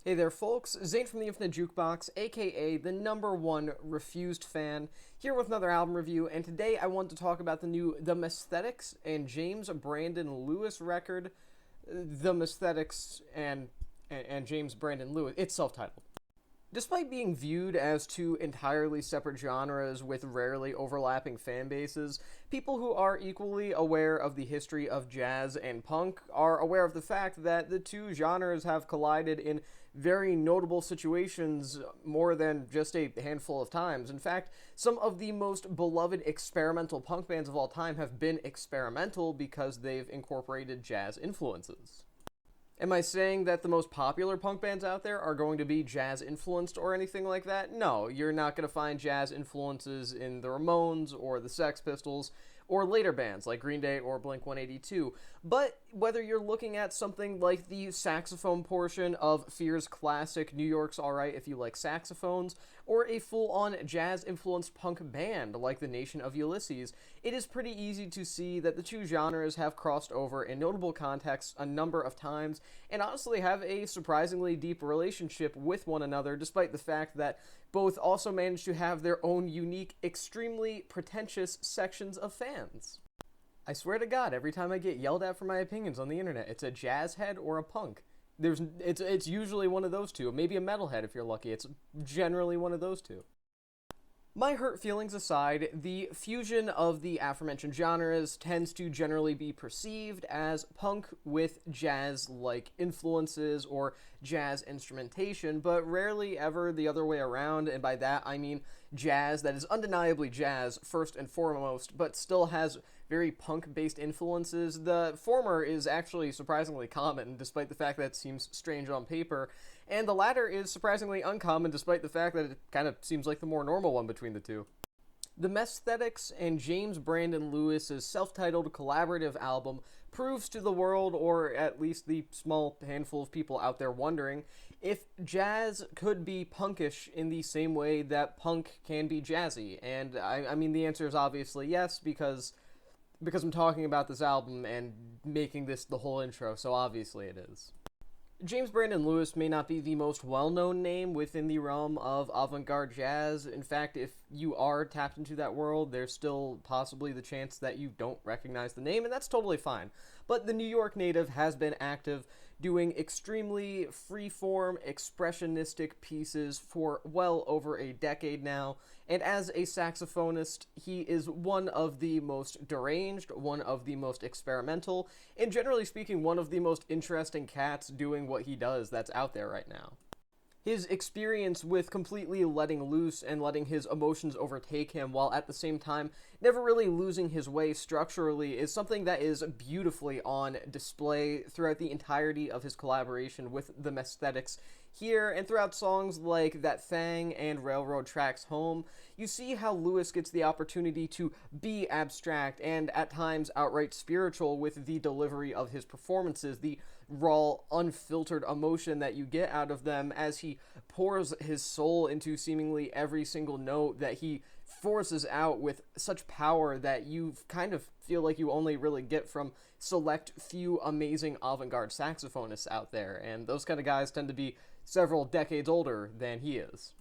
Hey there, folks. Zane from the Infinite Jukebox, aka the #1 refused fan, here with another album review. And today I want to talk about the new The Messthetics and James Brandon Lewis record. The Messthetics and James Brandon Lewis. It's self-titled. Despite being viewed as two entirely separate genres with rarely overlapping fan bases, people who are equally aware of the history of jazz and punk are aware of the fact that the two genres have collided in very notable situations more than just a handful of times. In fact, some of the most beloved experimental punk bands of all time have been experimental because they've incorporated jazz influences. Am I saying that the most popular punk bands out there are going to be jazz influenced or anything like that? No, you're not going to find jazz influences in the Ramones or the Sex Pistols or later bands like Green Day or Blink-182. But whether you're looking at something like the saxophone portion of Fear's classic New York's Alright If You Like Saxophones, or a full-on jazz-influenced punk band like the Nation of Ulysses, it is pretty easy to see that the two genres have crossed over in notable contexts a number of times, and honestly have a surprisingly deep relationship with one another, despite the fact that both also manage to have their own unique, extremely pretentious sections of fans. I swear to God, every time I get yelled at for my opinions on the internet, it's a jazz head or a punk. It's usually one of those two. Maybe a metalhead if you're lucky. It's generally one of those two. My hurt feelings aside, the fusion of the aforementioned genres tends to generally be perceived as punk with jazz-like influences or jazz instrumentation, but rarely ever the other way around, and by that I mean jazz that is undeniably jazz first and foremost, but still has very punk-based influences. The former is actually surprisingly common, despite the fact that it seems strange on paper, and the latter is surprisingly uncommon, despite the fact that it kind of seems like the more normal one between the two. The Messthetics and James Brandon Lewis's self-titled collaborative album proves to the world, or at least the small handful of people out there wondering, if jazz could be punkish in the same way that punk can be jazzy. And I mean, the answer is obviously yes, because I'm talking about this album and making this the whole intro, so obviously it is. James Brandon Lewis may not be the most well-known name within the realm of avant-garde jazz. In fact, if you are tapped into that world, there's still possibly the chance that you don't recognize the name, and that's totally fine. But the New York native has been active, doing extremely free-form, expressionistic pieces for well over a decade now, and as a saxophonist, he is one of the most deranged, one of the most experimental, and generally speaking, one of the most interesting cats doing what he does that's out there right now. His experience with completely letting loose and letting his emotions overtake him while at the same time never really losing his way structurally is something that is beautifully on display throughout the entirety of his collaboration with the Messthetics here, and throughout songs like That Thang and Railroad Tracks Home. You see how Lewis gets the opportunity to be abstract and at times outright spiritual with the delivery of his performances, the raw, unfiltered emotion that you get out of them as he pours his soul into seemingly every single note that he forces out with such power that you kind of feel like you only really get from select few amazing avant-garde saxophonists out there, and those kind of guys tend to be several decades older than he is.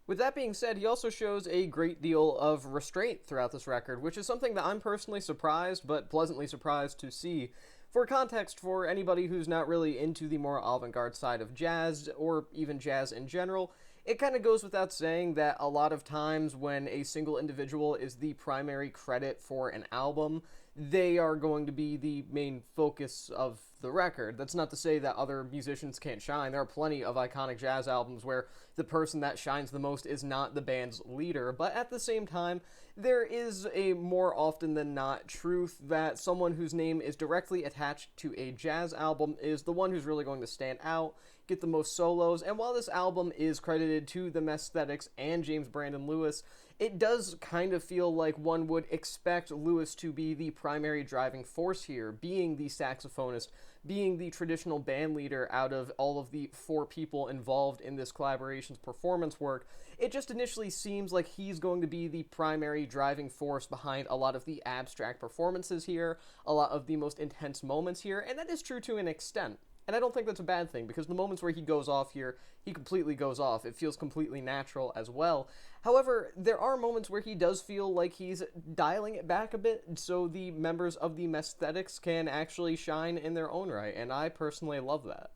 With that being said, he also shows a great deal of restraint throughout this record, which is something that I'm personally surprised, but pleasantly surprised to see. For context, for anybody who's not really into the more avant-garde side of jazz, or even jazz in general, it kind of goes without saying that a lot of times when a single individual is the primary credit for an album, they are going to be the main focus of the record. That's not to say that other musicians can't shine. There are plenty of iconic jazz albums where the person that shines the most is not the band's leader, but at the same time, there is a more often than not truth that someone whose name is directly attached to a jazz album is the one who's really going to stand out, get the most solos, and while this album is credited to the Messthetics and James Brandon Lewis, it does kind of feel like one would expect Lewis to be the primary driving force here, being the saxophonist, being the traditional band leader out of all of the four people involved in this collaboration's performance work. It just initially seems like he's going to be the primary driving force behind a lot of the abstract performances here, a lot of the most intense moments here, and that is true to an extent. And I don't think that's a bad thing, because the moments where he goes off here, he completely goes off. It feels completely natural as well. However, there are moments where he does feel like he's dialing it back a bit, so the members of the Messthetics can actually shine in their own right, and I personally love that.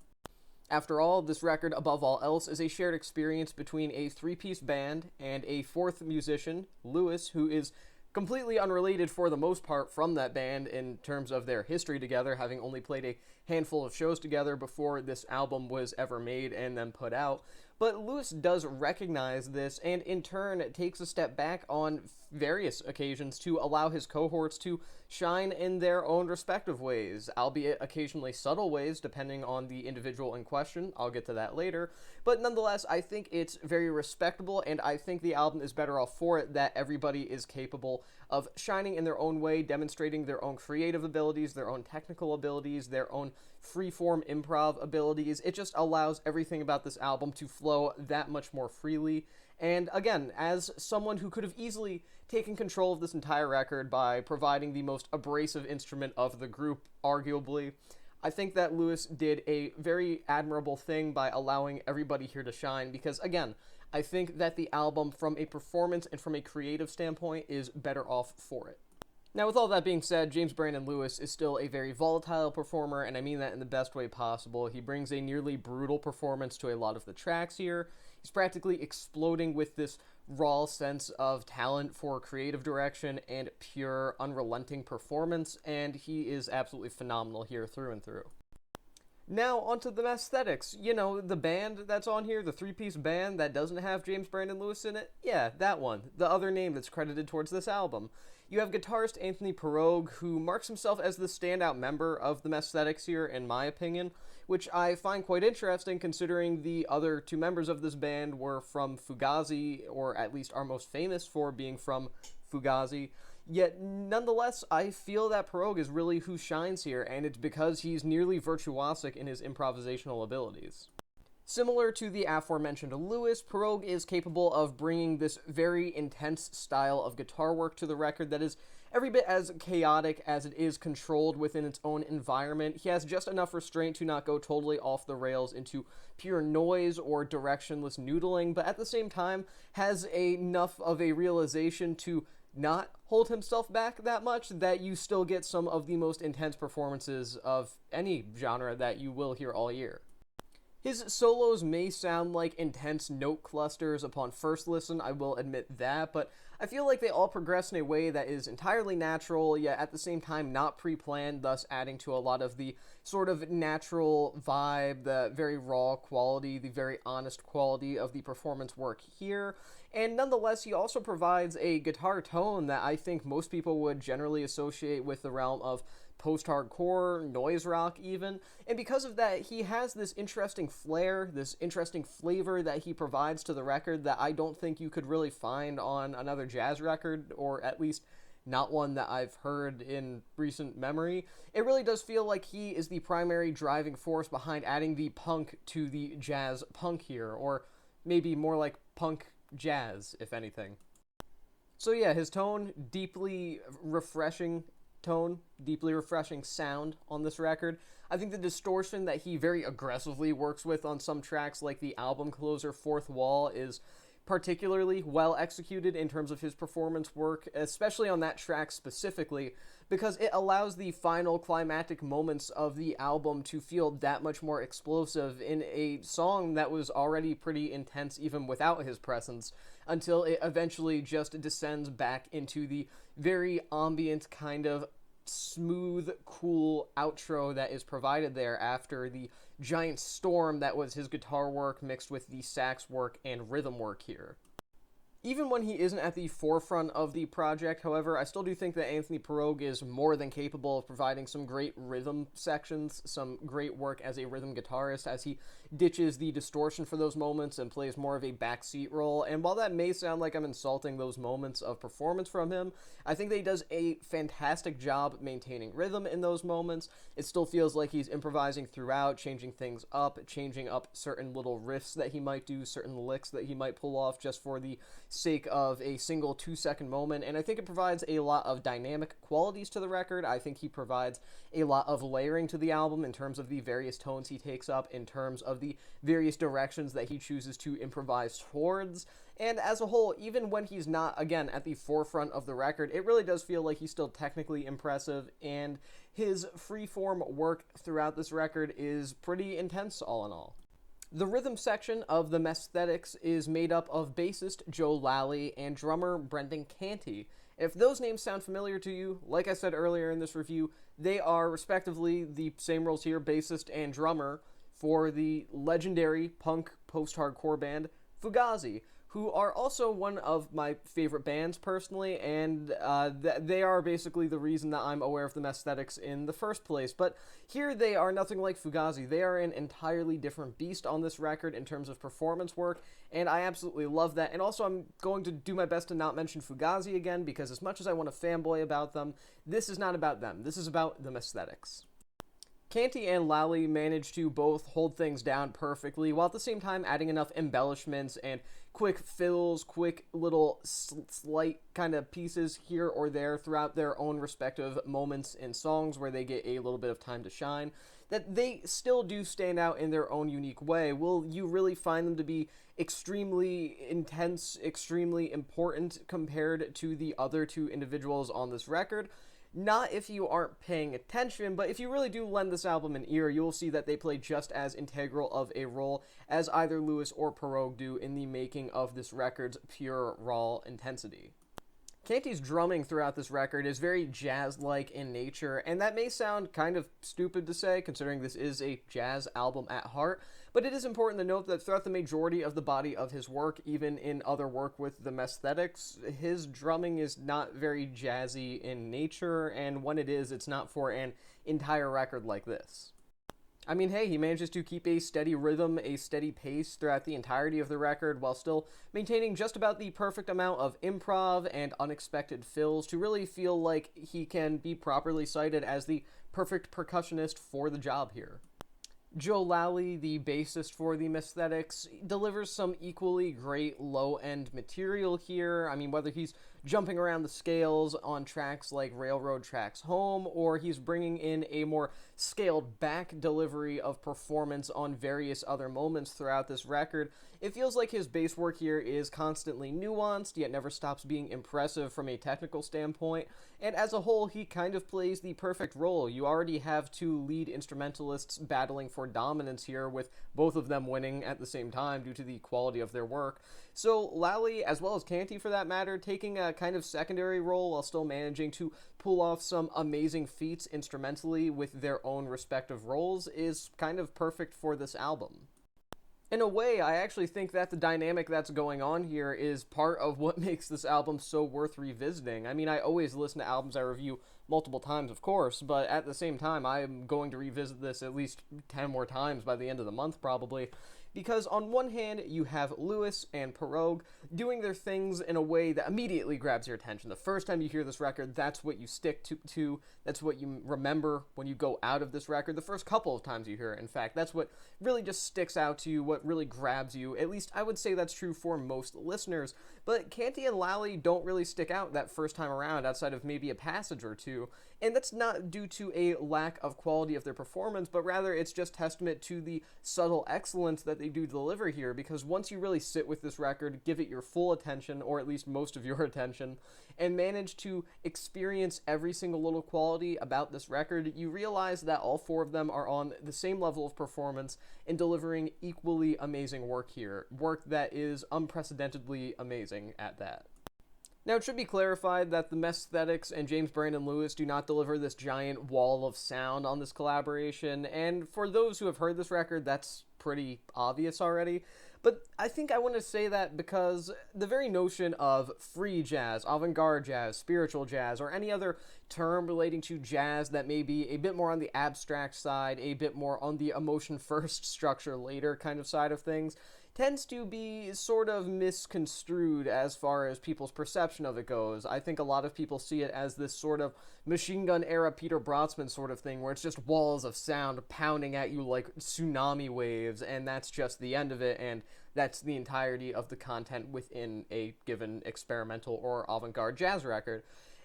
After all, this record, above all else, is a shared experience between a three-piece band and a fourth musician, Lewis, who is completely unrelated for the most part from that band in terms of their history together, having only played a handful of shows together before this album was ever made and then put out. But Lewis does recognize this, and in turn takes a step back on various occasions to allow his cohorts to shine in their own respective ways, albeit occasionally subtle ways depending on the individual in question. I'll get to that later. But nonetheless, I think it's very respectable, and I think the album is better off for it that everybody is capable of shining in their own way, demonstrating their own creative abilities, their own technical abilities, their own free-form improv abilities. It just allows everything about this album to flow that much more freely. And again, as someone who could have easily taken control of this entire record by providing the most abrasive instrument of the group, arguably, I think that Lewis did a very admirable thing by allowing everybody here to shine, because again, I think that the album, from a performance and from a creative standpoint, is better off for it. Now, with all that being said, James Brandon Lewis is still a very volatile performer, and I mean that in the best way possible. He brings a nearly brutal performance to a lot of the tracks here. He's practically exploding with this raw sense of talent for creative direction and pure, unrelenting performance, and he is absolutely phenomenal here through and through. Now, onto the Messthetics. You know, the band that's on here, the three-piece band that doesn't have James Brandon Lewis in it? Yeah, that one. The other name that's credited towards this album. You have guitarist Anthony Pirogue, who marks himself as the standout member of the Messthetics here, in my opinion, which I find quite interesting considering the other two members of this band were from Fugazi, or at least are most famous for being from Fugazi. Yet, nonetheless, I feel that Pirogue is really who shines here, and it's because he's nearly virtuosic in his improvisational abilities. Similar to the aforementioned Lewis, Pirogue is capable of bringing this very intense style of guitar work to the record that is every bit as chaotic as it is controlled within its own environment. He has just enough restraint to not go totally off the rails into pure noise or directionless noodling, but at the same time has enough of a realization to not hold himself back that much that you still get some of the most intense performances of any genre that you will hear all year. His solos may sound like intense note clusters upon first listen, I will admit that, but I feel like they all progress in a way that is entirely natural, yet at the same time not pre-planned, thus adding to a lot of the sort of natural vibe, the very raw quality, the very honest quality of the performance work here. And nonetheless, he also provides a guitar tone that I think most people would generally associate with the realm of post-hardcore, noise rock even, and because of that, he has this interesting flair, this interesting flavor that he provides to the record that I don't think you could really find on another jazz record, or at least not one that I've heard in recent memory. It really does feel like he is the primary driving force behind adding the punk to the jazz punk here, or maybe more like punk jazz, if anything. So yeah, his tone, deeply refreshing sound on this record. I think the distortion that he very aggressively works with on some tracks, like the album closer Fourth Wall, is particularly well executed in terms of his performance work, especially on that track specifically, because it allows the final climactic moments of the album to feel that much more explosive in a song that was already pretty intense even without his presence, until it eventually just descends back into the very ambient kind of smooth, cool outro that is provided there after the giant storm that was his guitar work mixed with the sax work and rhythm work here. Even when he isn't at the forefront of the project, however, I still do think that Anthony Pirogue is more than capable of providing some great rhythm sections, some great work as a rhythm guitarist as he ditches the distortion for those moments and plays more of a backseat role. And while that may sound like I'm insulting those moments of performance from him, I think that he does a fantastic job maintaining rhythm in those moments. It still feels like he's improvising throughout, changing things up, changing up certain little riffs that he might do, certain licks that he might pull off just for the sake of a single 2-second moment, and I think it provides a lot of dynamic qualities to the record. I think he provides a lot of layering to the album in terms of the various tones he takes up, in terms of the various directions that he chooses to improvise towards. And as a whole, even when he's not, again, at the forefront of the record, it really does feel like he's still technically impressive, and his freeform work throughout this record is pretty intense all in all. The rhythm section of the Messthetics is made up of bassist Joe Lally and drummer Brendan Canty. If those names sound familiar to you, like I said earlier in this review, they are respectively the same roles here, bassist and drummer, for the legendary punk post-hardcore band Fugazi, who are also one of my favorite bands personally, and they are basically the reason that I'm aware of the Messthetics in the first place. But here they are nothing like Fugazi. They are an entirely different beast on this record in terms of performance work, and I absolutely love that. And also, I'm going to do my best to not mention Fugazi again, because as much as I want to fanboy about them, this is not about them. This is about the Messthetics. Canty and Lally managed to both hold things down perfectly, while at the same time adding enough embellishments and quick fills, quick little slight kind of pieces here or there throughout their own respective moments in songs where they get a little bit of time to shine, that they still do stand out in their own unique way. Will you really find them to be extremely intense, extremely important compared to the other two individuals on this record? Not if you aren't paying attention, but if you really do lend this album an ear, you'll see that they play just as integral of a role as either Lewis or Pirogue do in the making of this record's pure, raw intensity. Canty's drumming throughout this record is very jazz-like in nature, and that may sound kind of stupid to say, considering this is a jazz album at heart, but it is important to note that throughout the majority of the body of his work, even in other work with the Messthetics, his drumming is not very jazzy in nature, and when it is, it's not for an entire record like this. I mean, hey, he manages to keep a steady rhythm, a steady pace throughout the entirety of the record, while still maintaining just about the perfect amount of improv and unexpected fills to really feel like he can be properly cited as the perfect percussionist for the job here. Joe Lally, the bassist for the Messthetics, delivers some equally great low-end material here. I mean, whether he's jumping around the scales on tracks like Railroad Tracks Home, or he's bringing in a more scaled-back delivery of performance on various other moments throughout this record, it feels like his bass work here is constantly nuanced, yet never stops being impressive from a technical standpoint, and as a whole, he kind of plays the perfect role. You already have two lead instrumentalists battling for dominance here, with both of them winning at the same time due to the quality of their work. So Lally, as well as Canty for that matter, taking a kind of secondary role while still managing to pull off some amazing feats instrumentally with their own respective roles is kind of perfect for this album. In a way, I actually think that the dynamic that's going on here is part of what makes this album so worth revisiting. I mean, I always listen to albums I review multiple times, of course, but at the same time, I'm going to revisit this at least 10 more times by the end of the month, probably. Because on one hand, you have Lewis and Pirogue doing their things in a way that immediately grabs your attention. The first time you hear this record, that's what you stick to, that's what you remember when you go out of this record. The first couple of times you hear it, in fact, that's what really just sticks out to you, what really grabs you. At least I would say that's true for most listeners. But Canty and Lally don't really stick out that first time around outside of maybe a passage or two. And that's not due to a lack of quality of their performance, but rather it's just testament to the subtle excellence that they do deliver here, because once you really sit with this record, give it your full attention, or at least most of your attention, and manage to experience every single little quality about this record, you realize that all four of them are on the same level of performance and delivering equally amazing work here. Work that is unprecedentedly amazing at that. Now, it should be clarified that the Messthetics and James Brandon Lewis do not deliver this giant wall of sound on this collaboration, and for those who have heard this record, that's pretty obvious already. But I think I want to say that because the very notion of free jazz, avant-garde jazz, spiritual jazz, or any other term relating to jazz that may be a bit more on the abstract side, a bit more on the emotion-first, structure-later kind of side of things, tends to be sort of misconstrued as far as people's perception of it goes. I think a lot of people see it as this sort of Machine Gun era Peter Brötzmann sort of thing, where it's just walls of sound pounding at you like tsunami waves, and that's just the end of it, and that's the entirety of the content within a given experimental or avant-garde jazz record.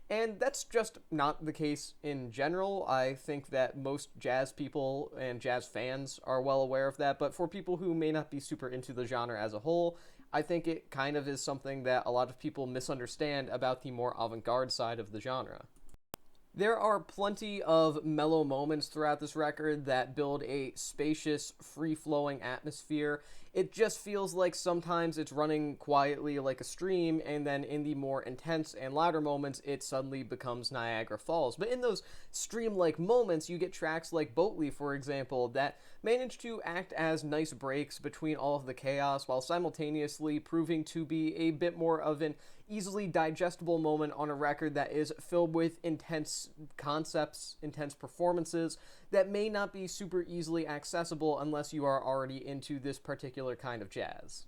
And that's just not the case in general. I think that most jazz people and jazz fans are well aware of that, but for people who may not be super into the genre as a whole, I think it kind of is something that a lot of people misunderstand about the more avant-garde side of the genre. There are plenty of mellow moments throughout this record that build a spacious, free-flowing atmosphere. It just feels like sometimes it's running quietly like a stream, and then in the more intense and louder moments, it suddenly becomes Niagara Falls. But in those stream-like moments, you get tracks like Boatley, for example, that manage to act as nice breaks between all of the chaos, while simultaneously proving to be a bit more of an easily digestible moment on a record that is filled with intense concepts, intense performances that may not be super easily accessible unless you are already into this particular kind of jazz.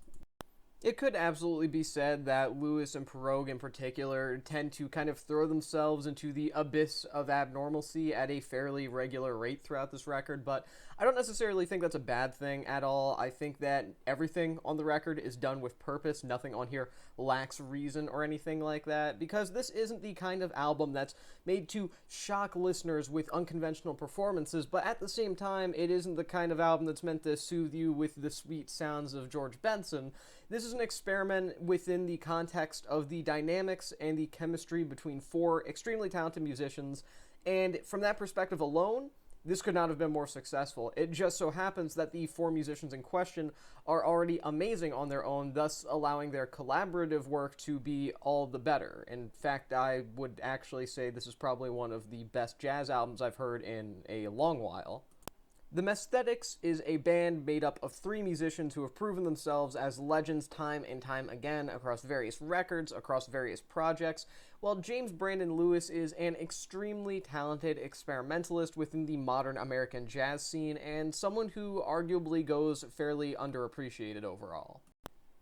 It could absolutely be said that Lewis and Pirogue in particular tend to kind of throw themselves into the abyss of abnormalcy at a fairly regular rate throughout this record, but I don't necessarily think that's a bad thing at all. I think that everything on the record is done with purpose. Nothing on here lacks reason or anything like that, because this isn't the kind of album that's made to shock listeners with unconventional performances, but at the same time, it isn't the kind of album that's meant to soothe you with the sweet sounds of George Benson. This is an experiment within the context of the dynamics and the chemistry between four extremely talented musicians, and from that perspective alone, this could not have been more successful. It just so happens that the four musicians in question are already amazing on their own, thus allowing their collaborative work to be all the better. In fact, I would actually say this is probably one of the best jazz albums I've heard in a long while. The Messthetics is a band made up of three musicians who have proven themselves as legends time and time again across various records, across various projects, while James Brandon Lewis is an extremely talented experimentalist within the modern American jazz scene, and someone who arguably goes fairly underappreciated overall.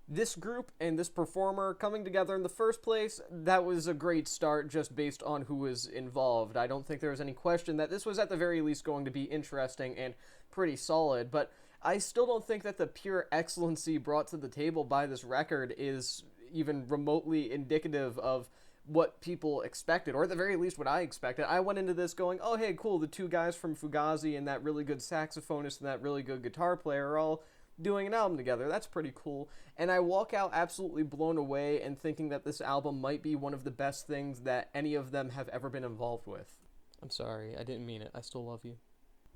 This group and this performer coming together in the first place, that was a great start just based on who was involved. I don't think there was any question that this was at the very least going to be interesting and pretty solid, but I still don't think that the pure excellency brought to the table by this record is even remotely indicative of what people expected, or at the very least what I expected. I went into this going, oh hey, cool, the two guys from Fugazi and that really good saxophonist and that really good guitar player are all doing an album together. That's pretty cool. And I walk out absolutely blown away and thinking that this album might be one of the best things that any of them have ever been involved with. I'm sorry, I didn't mean it. I still love you.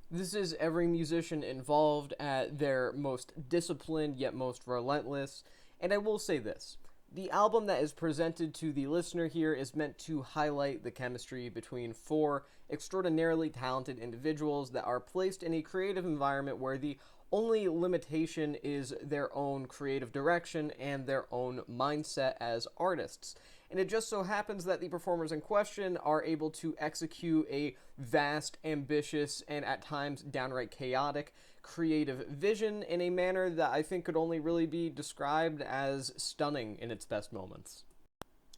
This is every musician involved at their most disciplined yet most relentless. And I will say this. The album that is presented to the listener here is meant to highlight the chemistry between four extraordinarily talented individuals that are placed in a creative environment where the only limitation is their own creative direction and their own mindset as artists. And it just so happens that the performers in question are able to execute a vast, ambitious, and at times downright chaotic creative vision in a manner that I think could only really be described as stunning in its best moments.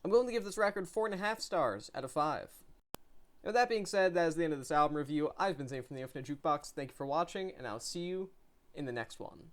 I'm going to give this record 4.5 stars out of 5. And with that being said, that is the end of this album review. I've been Zane from the Infinite Jukebox. Thank you for watching, and I'll see you in the next one.